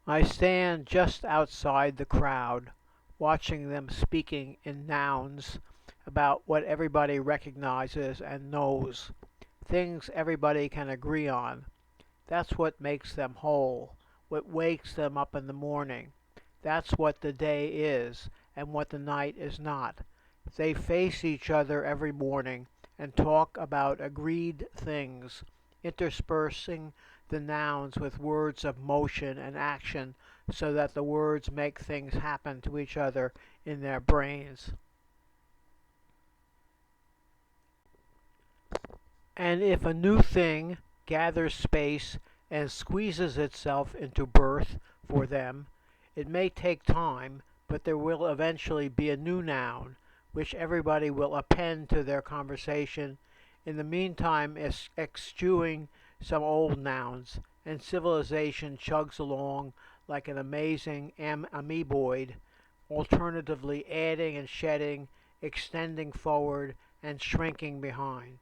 I stand just outside the crowd, watching them speaking in nouns about what everybody recognizes and knows, things everybody can agree on. That's what makes them whole, what wakes them up in the morning. That's what the day is and what the night is not. They face each other every morning and talk about agreed things, interspersing the nouns with words of motion and action so that the words make things happen to each other in their brains. And if a new thing gathers space and squeezes itself into birth for them, it may take time, but there will eventually be a new noun, which everybody will append to their conversation, in the meantime eschewing some old nouns, and civilization chugs along like an amazing amoeboid, alternatively adding and shedding, extending forward, and shrinking behind.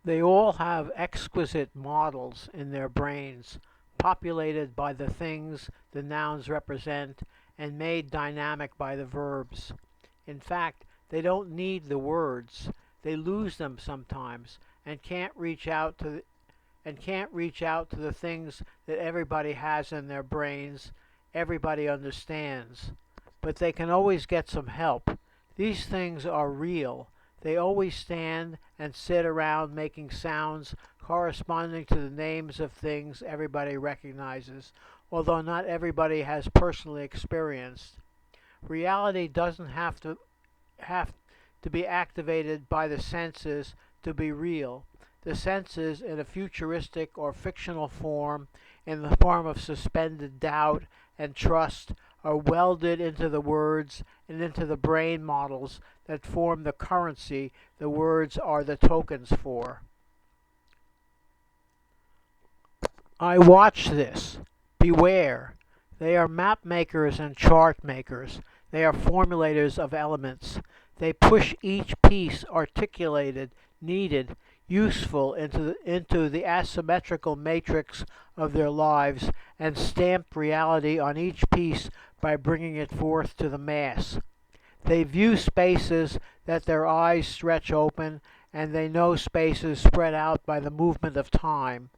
They all have exquisite models in their brains, populated by the things the nouns represent and made dynamic by the verbs. In fact, they don't need the words. They lose them sometimes and can't reach out to the things that everybody has in their brains, everybody understands. But they can always get some help. These things are real. They always stand and sit around making sounds corresponding to the names of things everybody recognizes, although not everybody has personally experienced. Reality doesn't have to be activated by the senses to be real. The senses, in a futuristic or fictional form, in the form of suspended doubt and trust, are welded into the words and into the brain models that form the currency the words are the tokens for. I watch this. Beware. They are map makers and chart makers. They are formulators of elements. They push each piece articulated, needed, useful into the asymmetrical matrix of their lives and stamp reality on each piece by bringing it forth to the mass. They view spaces that their eyes stretch open, and they know spaces spread out by the movement of time.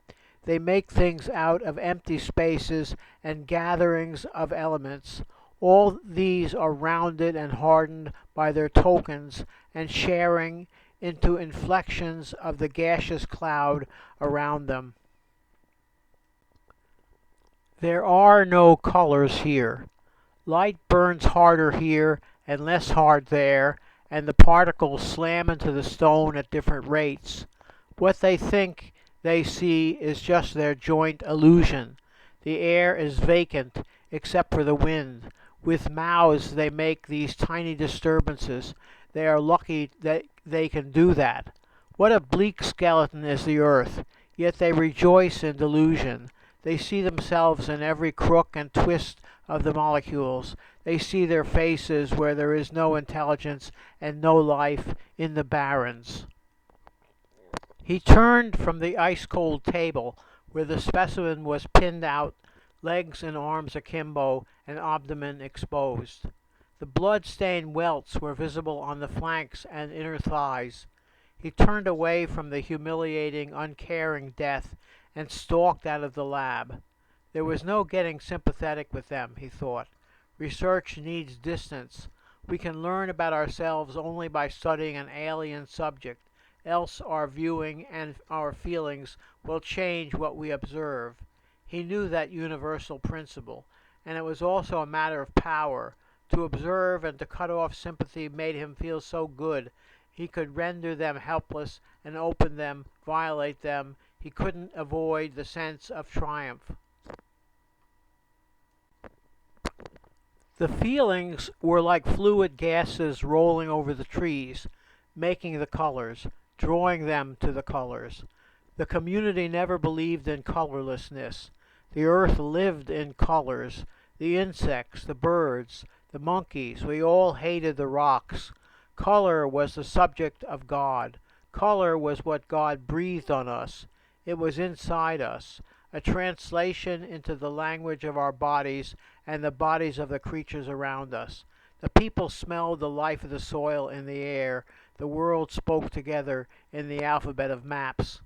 They make things out of empty spaces and gatherings of elements. All these are rounded and hardened by their tokens and sharing into inflections of the gaseous cloud around them. There are no colors here. Light burns harder here and less hard there, and the particles slam into the stone at different rates. What they think they see is just their joint illusion. The air is vacant except for the wind. With mouths they make these tiny disturbances. They are lucky that they can do that. What a bleak skeleton is the earth, yet they rejoice in delusion. They see themselves in every crook and twist of the molecules. They see their faces where there is no intelligence and no life in the barrens. He turned from the ice-cold table where the specimen was pinned out, legs and arms akimbo and abdomen exposed. The blood-stained welts were visible on the flanks and inner thighs. He turned away from the humiliating, uncaring death and stalked out of the lab. There was no getting sympathetic with them, he thought. Research needs distance. We can learn about ourselves only by studying an alien subject, else our viewing and our feelings will change what we observe. He knew that universal principle, and it was also a matter of power. To observe and to cut off sympathy made him feel so good. He could render them helpless and open them, violate them. He couldn't avoid the sense of triumph. The feelings were like fluid gases rolling over the trees, making the colors, drawing them to the colors. The community never believed in colorlessness. The earth lived in colors. The insects, the birds, the monkeys, we all hated the rocks. Color was the subject of God. Color was what God breathed on us. It was inside us. a translation into the language of our bodies and the bodies of the creatures around us. The people smelled the life of the soil in the air. The world spoke together in the alphabet of maps.